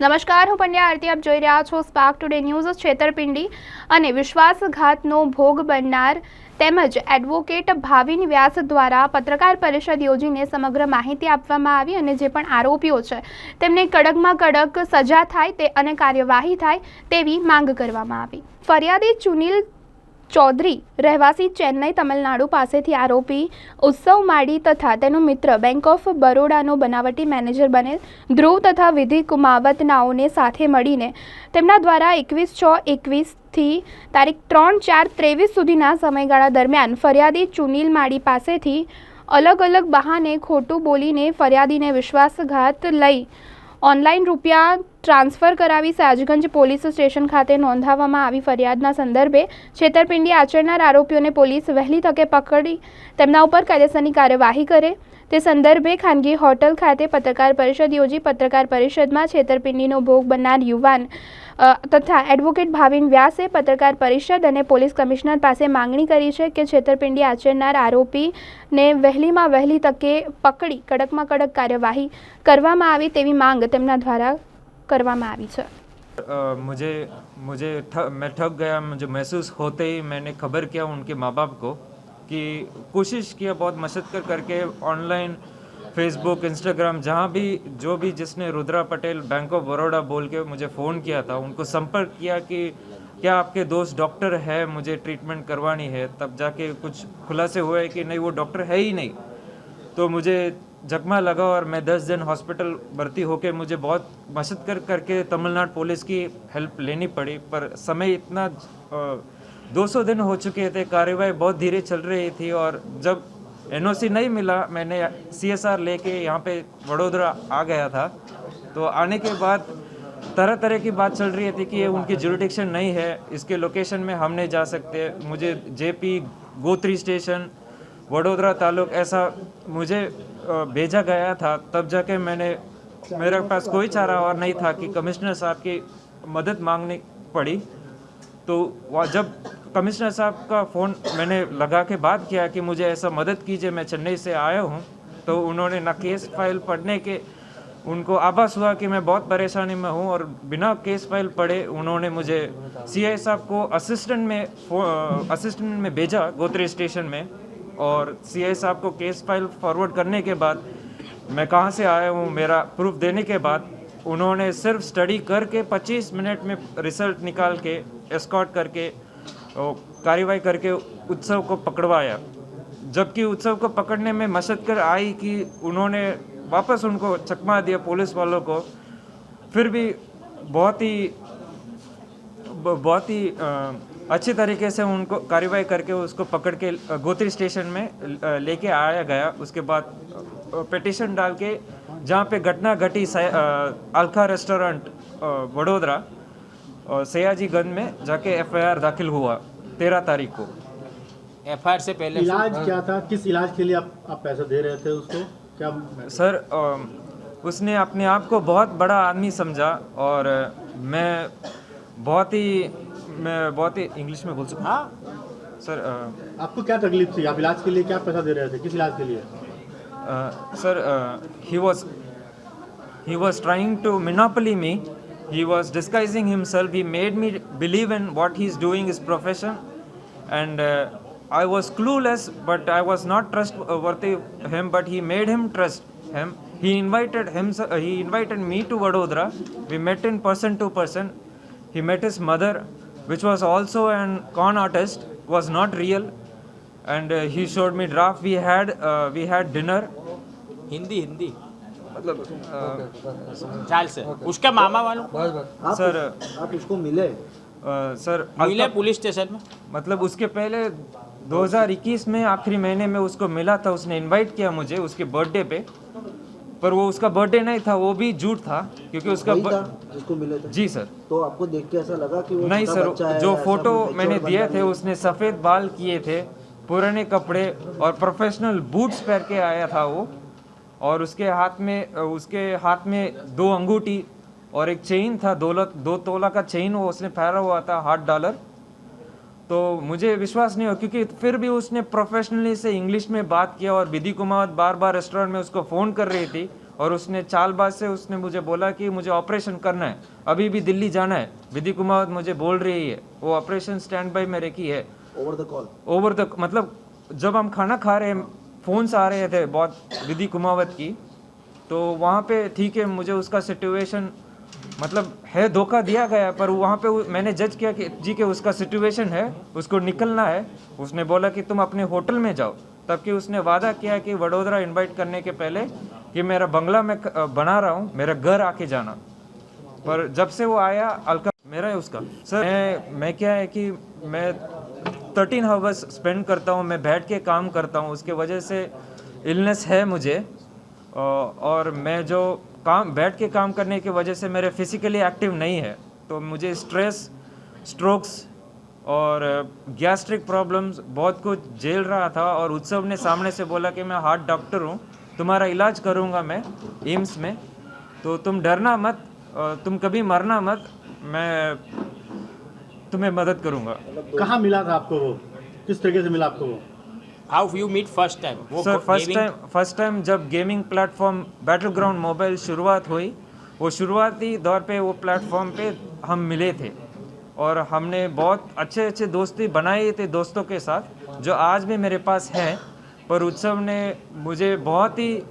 નમસ્કાર, હું પંડ્યા આરતી. આપ જોઈ રહ્યા છો સ્પાર્ક ટુડે ન્યૂઝ. છેતરપિંડી અને વિશ્વાસઘાતનો ભોગ બનનાર તેમજ એડવોકેટ ભાવિન વ્યાસ દ્વારા પત્રકાર પરિષદ યોજીને સમગ્ર માહિતી આપવામાં આવી અને જે પણ આરોપીઓ છે તેમને કડકમાં કડક સજા થાય તે અને કાર્યવાહી થાય તેવી માંગ કરવામાં આવી. ફરિયાદી ચુનિલ ચૌધરી રહેવાસી ચેન્નઈ તમિલનાડુ પાસેથી આરોપી ઉત્સવ માડી તથા તેનો મિત્ર બેંક ઓફ બરોડાનો બનાવટી મેનેજર બનેલ ધ્રુવ તથા વિધિ કુમાવત નાઓને સાથે મળીને તેમના દ્વારા 21/6/21 થી તારીખ 3/4/23 સુધીના સમયગાળા દરમિયાન ફરિયાદી ચુનિલ માડી પાસેથી અલગ અલગ બહાને ખોટું બોલીને ફરિયાદીને વિશ્વાસઘાત લઈ ઓનલાઈન રૂપિયા ટ્રાન્સફર કરાવી સયાજગંજ પોલીસ સ્ટેશન ખાતે નોંધાવવામાં આવી. ફરિયાદના સંદર્ભે છેતરપિંડી આચરનાર આરોપીઓને પોલીસ વહેલી તકે પકડી તેમના ઉપર કાયદેસરની કાર્યવાહી કરે તે સંદર્ભે ખાનગી હોટલ ખાતે પત્રકાર પરિષદ યોજી. પત્રકાર પરિષદમાં છેતરપિંડીનો ભોગ બનનાર યુવાન તથા એડવોકેટ ભાવિન વ્યાસે પત્રકાર પરિષદ અને પોલીસ કમિશનર પાસે માંગણી કરી છે કે છેતરપિંડી આચરનાર આરોપીને વહેલીમાં વહેલી તકે પકડી કડકમાં કડક કાર્યવાही કરવામાં આવે તેવી માંગ તેમના દ્વારા કરવામાં આવી છે. मैं ठग गया. मुझे महसूस होते ही मैंने खबर किया उनके माँ बाप को कि कोशिश किया बहुत मशक्क़त करके ऑनलाइन फेसबुक इंस्टाग्राम जहाँ भी जो भी जिसने रुद्रा पटेल बैंक ऑफ बड़ौदा बोल के मुझे फ़ोन किया था उनको संपर्क किया कि क्या आपके दोस्त डॉक्टर है, मुझे ट्रीटमेंट करवानी है. तब जाके कुछ खुलासे हुए कि नहीं वो डॉक्टर है ही नहीं. तो मुझे जख्मा लगा और मैं 10 दिन हॉस्पिटल भर्ती होके मुझे बहुत मशक्क़त करके तमिलनाडु पुलिस की हेल्प लेनी पड़ी. पर समय इतना 200 दिन हो चुके थे, कार्यवाही बहुत धीरे चल रही थी और जब एनओसी नहीं मिला मैंने CSR लेके यहाँ पे वडोदरा आ गया था. तो आने के बाद तरह तरह की बात चल रही थी कि ये उनकी जुरिडिक्शन नहीं है, इसके लोकेशन में हम नहीं जा सकते. मुझे JP गोत्री स्टेशन वडोदरा तालुक ऐसा मुझे भेजा गया था. तब जाके मेरे पास कोई चारा और नहीं था कि कमिश्नर साहब की मदद मांगनी पड़ी. तो जब कमिश्नर साहब का फ़ोन मैंने लगा के बात किया कि मुझे ऐसा मदद कीजिए, मैं चेन्नई से आया हूँ, तो उन्होंने ना केस फाइल पढ़ने के उनको आभास हुआ कि मैं बहुत परेशानी में हूँ और बिना केस फाइल पढ़े उन्होंने मुझे CI साहब को असिस्टेंट में भेजा गोत्री स्टेशन में. और CI साहब को केस फाइल फॉरवर्ड करने के बाद मैं कहाँ से आया हूँ मेरा प्रूफ देने के बाद उन्होंने सिर्फ स्टडी करके 25 मिनट में रिजल्ट निकाल के एस्कॉर्ट करके कार्यवाही करके उत्सव को पकड़वाया. जबकि उत्सव को पकड़ने में मशक्क़त आई कि उन्होंने वापस उनको चकमा दिया पुलिस वालों को. फिर भी बहुत ही अच्छी तरीके से उनको कार्यवाही करके उसको पकड़ के गोत्री स्टेशन में लेके आया गया. उसके बाद पिटीशन डाल के जहाँ पे घटना घटी अलका रेस्टोरेंट वडोदरा और सयाजीगंज में जाके FIR दाखिल हुआ 13 तारीख को. FIR से पहले इलाज क्या था, किस इलाज के लिए आप पैसा दे रहे थे उसको? क्या सर उसने अपने आप को बहुत बड़ा आदमी समझा और मैं बहुत ही इंग्लिश में बोल सकता. हाँ सर आपको क्या तकलीफ थी? आप इलाज के लिए क्या पैसा दे रहे थे, किस इलाज के लिए? Sir he was trying to monopoly me. He was disguising himself. He made me believe in what he's doing, his profession, and I was clueless, but I was not trustworthy him. But he made him trust him. He invited me to Vadodara. We met in person to person. He met his mother, which was also an con artist, was not real, and he showed me draft. We had dinner. Hindi मतलब चाल से उसका मामा वालों sir आप उसको मिले? Sir मिले police station में. मतलब उसके पहले 2021 में आखिरी महीने में उसको मिला था. उसने इनवाइट किया मुझे उसके बर्थडे पे, पर वो उसका बर्थडे नहीं था, वो भी झूठ था क्योंकि उसका जिसको मिले थे. जी सर. तो आपको देख के ऐसा लगा कि वो नहीं छोटा सर, बच्चा है, जो ऐसा फोटो कुछ मैंने और दिए बंदा थे नहीं? उसने सफ़ेद बाल किए थे, पुराने कपड़े और प्रोफेशनल बूट्स पहन के आया था वो. और उसके हाथ में 2 अंगूठी और एक चेन था, 2 तोला का चेन वो उसने पहना हुआ था, $100. तो मुझे विश्वास नहीं हो क्योंकि फिर भी उसने प्रोफेशनली से इंग्लिश में बात किया और विधि कुमार बार बार रेस्टोरेंट में उसको फ़ोन कर रही थी और उसने चालबाज से उसने मुझे बोला कि मुझे ऑपरेशन करना है, अभी भी दिल्ली जाना है। विधि कुमावत मुझे बोल रही है, वो ऑपरेशन स्टैंड बाई में रखी है। ओवर द मतलब जब हम खाना खा रहे हैं, फ़ोन्स आ रहे थे बहुत विधि कुमावत की, तो वहाँ पे ठीक है, मुझे उसका सिचुएशन मतलब है, धोखा दिया गया, पर वहाँ पे मैंने जज किया कि जी के उसका सिचुएशन है, उसको निकलना है। उसने बोला कि तुम अपने होटल में जाओ, तब कि उसने वादा किया कि वडोदरा इनवाइट करने के पहले कि मेरा बंगला में बना रहा हूँ, मेरा घर आके जाना। पर जब से वो आया, अलका मेरा है उसका। सर मैं क्या है कि मैं 13 आवर्स स्पेंड करता हूँ, मैं बैठ के काम करता हूँ, उसके वजह से इलनेस है मुझे। और मैं जो काम बैठ के काम करने की वजह से मेरे फिजिकली एक्टिव नहीं है, तो मुझे स्ट्रेस, स्ट्रोक्स और गैस्ट्रिक प्रॉब्लम्स बहुत कुछ झेल रहा था। और उत्सव ने सामने से बोला कि मैं हार्ट डॉक्टर हूँ, तुम्हारा इलाज करूँगा मैं एम्स में, तो तुम डरना मत, तुम कभी मरना मत, मैं तुम्हें मदद करूँगा। कहाँ मिला था आपको वो, किस तरीके से मिला आपको वो? How you meet first time? Sir first time जब gaming platform battle ground mobile शुरुआत हुई, वो शुरुआती दौर पे वो प्लेटफॉर्म पे हम मिले थे और हमने बहुत अच्छे दोस्ती बनाए थे दोस्तों के साथ, जो आज भी मेरे पास हैं। पर उत्सव ने मुझे बहुत ही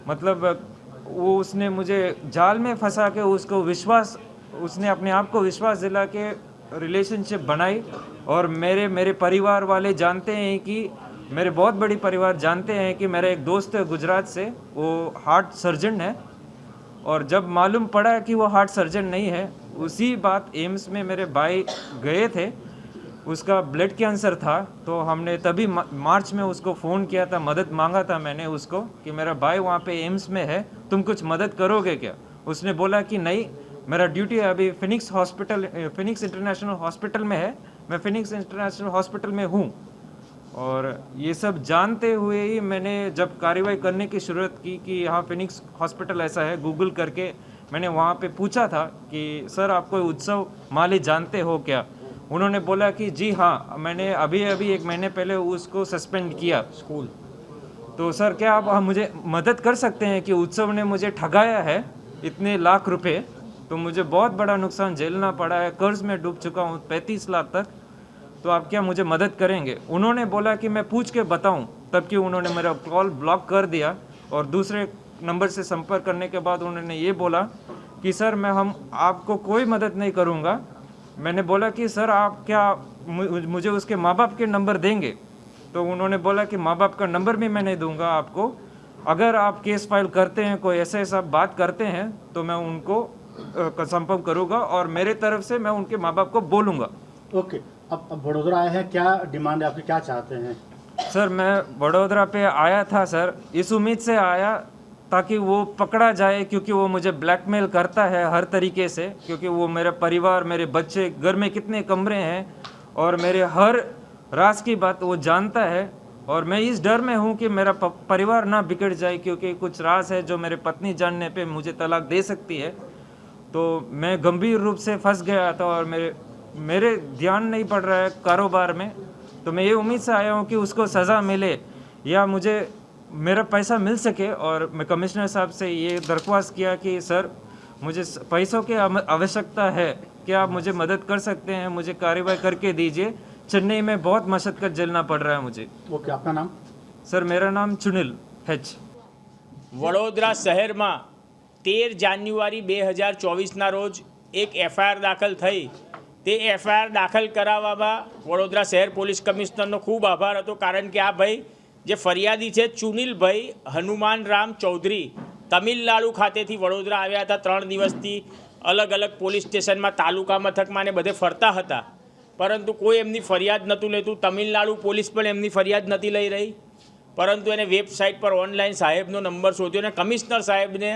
मतलब वो उसने मुझे जाल में फंसा के उसको विश्वास, उसने अपने आप को विश्वास दिला के रिलेशनशिप बनाई। और मेरे परिवार वाले जानते हैं कि मेरे बहुत बड़ी परिवार जानते हैं कि मेरा एक दोस्त है गुजरात से, वो हार्ट सर्जन है। और जब मालूम पड़ा कि वो हार्ट सर्जन नहीं है, उसी बात एम्स में मेरे भाई गए थे, उसका ब्लड कैंसर था, तो हमने तभी मार्च में उसको फ़ोन किया था, मदद मांगा था मैंने उसको कि मेरा भाई वहाँ पे एम्स में है, तुम कुछ मदद करोगे क्या? उसने बोला कि नहीं, मेरा ड्यूटी अभी फिनिक्स इंटरनेशनल हॉस्पिटल में है, मैं फिनिक्स इंटरनेशनल हॉस्पिटल में हूँ। और ये सब जानते हुए ही मैंने जब कार्रवाई करने की शुरुआत की कि यहाँ फिनिक्स हॉस्पिटल ऐसा है, गूगल करके मैंने वहाँ पे पूछा था कि सर आप कोई उत्सव माली जानते हो क्या? उन्होंने बोला कि जी हाँ, मैंने अभी 1 महीने पहले उसको सस्पेंड किया स्कूल। तो सर क्या आप मुझे मदद कर सकते हैं कि उत्सव ने मुझे ठगाया है इतने लाख रुपए, तो मुझे बहुत बड़ा नुकसान झेलना पड़ा है, कर्ज में डूब चुका हूँ 35 लाख तक, तो आप क्या मुझे मदद करेंगे? उन्होंने बोला कि मैं पूछ के बताऊं, तब कि उन्होंने मेरा कॉल ब्लॉक कर दिया और दूसरे नंबर से संपर्क करने के बाद उन्होंने ये बोला कि सर हम आपको कोई मदद नहीं करूंगा। मैंने बोला कि सर आप क्या मुझे उसके माँ बाप के नंबर देंगे? तो उन्होंने बोला कि माँ बाप का नंबर भी मैं नहीं दूंगा आपको, अगर आप केस फाइल करते हैं, कोई ऐसा बात करते हैं, तो मैं उनको संपर्क करूँगा और मेरे तरफ से मैं उनके माँ बाप को बोलूँगा। ओके, अब वडोदरा आए हैं, क्या डिमांड है आपकी, क्या चाहते हैं? सर मैं वडोदरा पे आया था सर, इस उम्मीद से आया ताकि वो पकड़ा जाए, क्योंकि वो मुझे ब्लैकमेल करता है हर तरीके से, क्योंकि वो मेरा परिवार, मेरे बच्चे, घर में कितने कमरे हैं और मेरे हर राज की बात वो जानता है। और मैं इस डर में हूँ कि मेरा परिवार ना बिगड़ जाए, क्योंकि कुछ राज है जो मेरे पत्नी जानने पे मुझे तलाक दे सकती है। तो मैं गंभीर रूप से फंस गया था और मेरे ध्यान नहीं पड़ रहा है कारोबार में, तो मैं ये उम्मीद से आया हूँ कि उसको सज़ा मिले या मुझे मेरा पैसा मिल सके। और मैं कमिश्नर साहब से ये दरख्वास्त किया कि सर मुझे पैसों की आवश्यकता है, क्या आप मुझे मदद कर सकते हैं, मुझे कार्रवाई करके दीजिए। चेन्नई में बहुत मशक्कत झेलना पड़ रहा है मुझे। ओके, आपका नाम? सर मेरा नाम चुनिल हेच। વડોદરા શહેરમાં 13 જાન્યુઆરી 2024ના રોજ એક એફઆઈઆર દાખલ થઈ। તે એફઆઈઆર દાખલ કરાવવામાં વડોદરા શહેર પોલીસ કમિશનરનો ખૂબ આભાર હતો, કારણ કે આ ભાઈ જે ફરિયાદી છે ચુનિલભાઈ હનુમાન રામ ચૌધરી તમિલનાડુ ખાતેથી વડોદરા આવ્યા હતા। 3 દિવસથી અલગ અલગ પોલીસ સ્ટેશનમાં, તાલુકા મથકમાં ને બધે ફરતા હતા, પરંતુ કોઈ એમની ફરિયાદ નહોતું લેતું। તમિલનાડુ પોલીસ પણ એમની ફરિયાદ નથી લઈ રહી, પરંતુ એને વેબસાઇટ પર ઓનલાઈન સાહેબનો નંબર શોધ્યો અને કમિશનર સાહેબને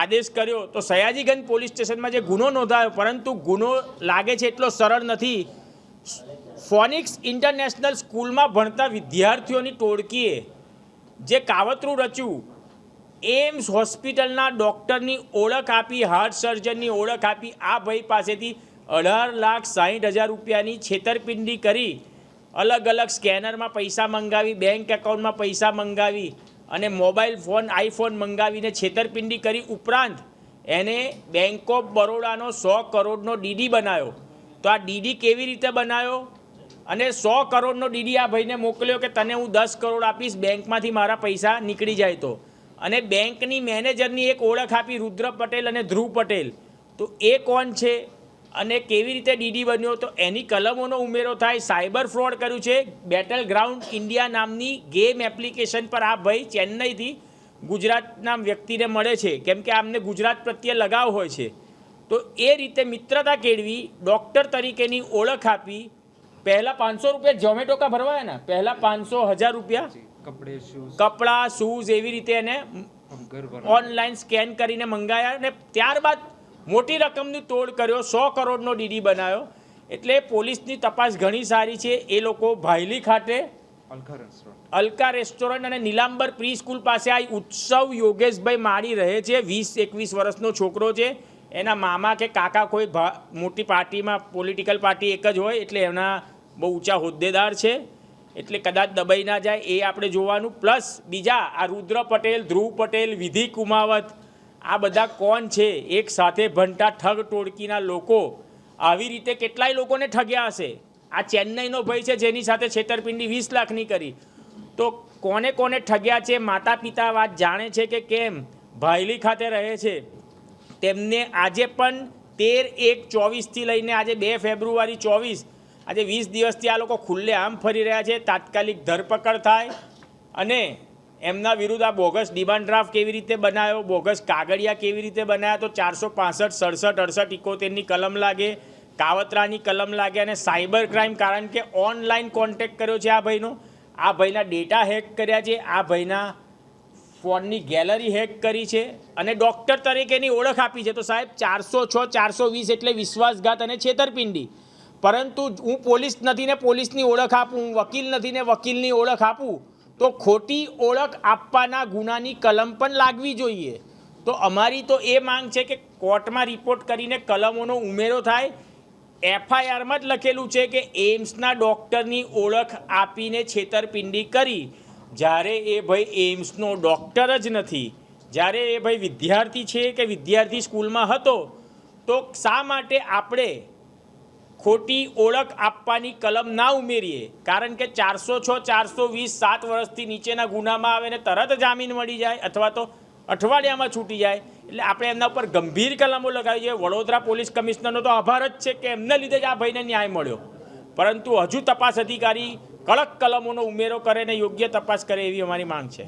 આદેશ કર્યો તો સયાજીગંજ પોલીસ સ્ટેશનમાં જે ગુનો નોંધાયો, પરંતુ ગુનો લાગે છે એટલો સરળ નથી। ફોનિક્સ ઇન્ટરનેશનલ સ્કૂલમાં ભણતા વિદ્યાર્થીઓની ટોળકીએ જે કાવતરું રચ્યું, એમ્સ હોસ્પિટલના ડૉક્ટરની ઓળખ આપી, હાર્ટ સર્જનની ઓળખ આપી, આ ભાઈ પાસેથી 18,60,000 રૂપિયાની છેતરપિંડી કરી, અલગ અલગ સ્કેનરમાં પૈસા મંગાવી, બેંક એકાઉન્ટમાં પૈસા મંગાવી અને મોબાઈલ ફોન આઈફોન મંગાવીને છેતરપિંડી કરી ઉપરાંત એને બેંક ઓફ બરોડાનો 100 કરોડનો ડીડી બનાવ્યો. તો આ ડીડી કેવી રીતે બનાવ્યો અને 100 કરોડનો ડીડી આ ભાઈને મોકલ્યો કે તને હું 10 કરોડ આપીશ, બેંકમાંથી મારા પૈસા નીકળી જાય તો. અને બેંકની મેનેજરની એક ઓળખ આપી, રુદ્ર પટેલ અને ધ્રુવ પટેલ. તો એ કોણ છે અને કેવી રીતે ડીડી બન્યો, તો એની કલમોનો ઉમેરો થાય. સાયબર ફ્રોડ કર્યું છે. બેટલ ગ્રાઉન્ડ ઇન્ડિયા નામની ગેમ એપ્લિકેશન પર આ ભાઈ ચેન્નઈથી ગુજરાતના વ્યક્તિને મળે છે, કેમ કે આમને ગુજરાત પ્રત્યે લગાવ હોય છે. તો એ રીતે મિત્રતા કેળવી, ડૉક્ટર તરીકેની ઓળખ આપી. પહેલાં 500 રૂપિયા ઝોમેટો કા ભરવાયા ને, પહેલાં 500,000 રૂપિયા કપડાં શૂઝ એવી રીતે એને ઓનલાઈન સ્કેન કરીને મંગાયા અને ત્યારબાદ મોટી રકમની તોડ કર્યો, 100 કરોડનો ડીડી બનાવ્યો. એટલે પોલીસની તપાસ ઘણી સારી છે. એ લોકો ભાયલી ખાતે અલકા રેસ્ટોરન્ટ અને નીલાંબર પ્રી સ્કૂલ પાસે આ ઉત્સવ યોગેશભાઈ માળી રહે છે. 20-21 વર્ષનો છોકરો છે. એના મામા કે કાકા કોઈ મોટી પાર્ટીમાં, પોલિટિકલ પાર્ટી એક જ હોય એટલે એના બહુ ઊંચા હોદ્દેદાર છે, એટલે કદાચ દબાઈ ના જાય એ આપણે જોવાનું. પ્લસ બીજા આ રુદ્ર પટેલ, ધ્રુવ પટેલ, વિધિ કુમાવત, આ બધા કોણ છે? એક સાથે ભણતા ઠગ ટોળકીના લોકો. આવી રીતે કેટલાય લોકોને ઠગ્યા હશે. આ ચેન્નઈનો ભાઈ છે જેની સાથે છેતરપિંડી 20 લાખની કરી. તો કોને કોને ઠગ્યા છે? માતા પિતા વાત જાણે છે કે કેમ? ભાયલી ખાતે રહે છે. તેમને આજે પણ 13/1/24થી લઈને આજે 2 ફેબ્રુઆરી 24, આજે 20 દિવસથી આ લોકો ખુલ્લે આમ ફરી રહ્યા છે. તાત્કાલિક ધરપકડ થાય અને એમના વિરુદ્ધ આ બોગસ ડિમાન્ડ ડ્રાફ્ટ કેવી રીતે બનાવ્યો, બોગસ કાગળિયા કેવી રીતે બનાવ્યા, તો 465, 67, 68, 71ની કલમ લાગે, કાવતરાની કલમ લાગે અને સાયબર ક્રાઇમ, કારણ કે ઓનલાઈન કોન્ટેક્ટ કર્યો છે આ ભાઈનો. આ ભાઈના ડેટા હેક કર્યા છે, આ ભાઈના ફોનની ગેલેરી હેક કરી છે અને ડૉક્ટર તરીકેની ઓળખ આપી છે. તો સાહેબ 406, 420 એટલે વિશ્વાસઘાત અને છેતરપિંડી. પરંતુ હું પોલીસ નથી ને પોલીસની ઓળખ આપું, હું વકીલ નથી ને વકીલની ઓળખ આપું, તો ખોટી ઓળખ આપવાના ગુનાની કલમ પણ લાગવી જોઈએ. તો અમારી તો એ માંગ છે કે કોર્ટમાં રિપોર્ટ કરીને કલમોનો ઉમેરો થાય. એફઆઈઆરમાં જ લખેલું છે કે એમ્સના ડૉક્ટરની ઓળખ આપીને છેતરપિંડી કરી. જ્યારે એ ભાઈ એમ્સનો ડૉક્ટર જ નથી, જ્યારે એ ભાઈ વિદ્યાર્થી છે કે વિદ્યાર્થી સ્કૂલમાં હતો, તો શા માટે આપણે ખોટી ઓળખ આપવાની કલમ ના ઉમેરીએ? કારણ કે 406, 420 7 વર્ષથી નીચેના ગુનામાં આવે ને તરત જામીન મળી જાય અથવા તો અઠવાડિયામાં છૂટી જાય. એટલે આપણે એમના ઉપર ગંભીર કલમો લગાવી જોઈએ. વડોદરા પોલીસ કમિશનરનો તો આભાર જ છે કે એમને લીધે જ આ ભાઈને ન્યાય મળ્યો. પરંતુ હજુ તપાસ અધિકારી કડક કલમોનો ઉમેરો કરે ને યોગ્ય તપાસ કરે એવી અમારી માંગ છે.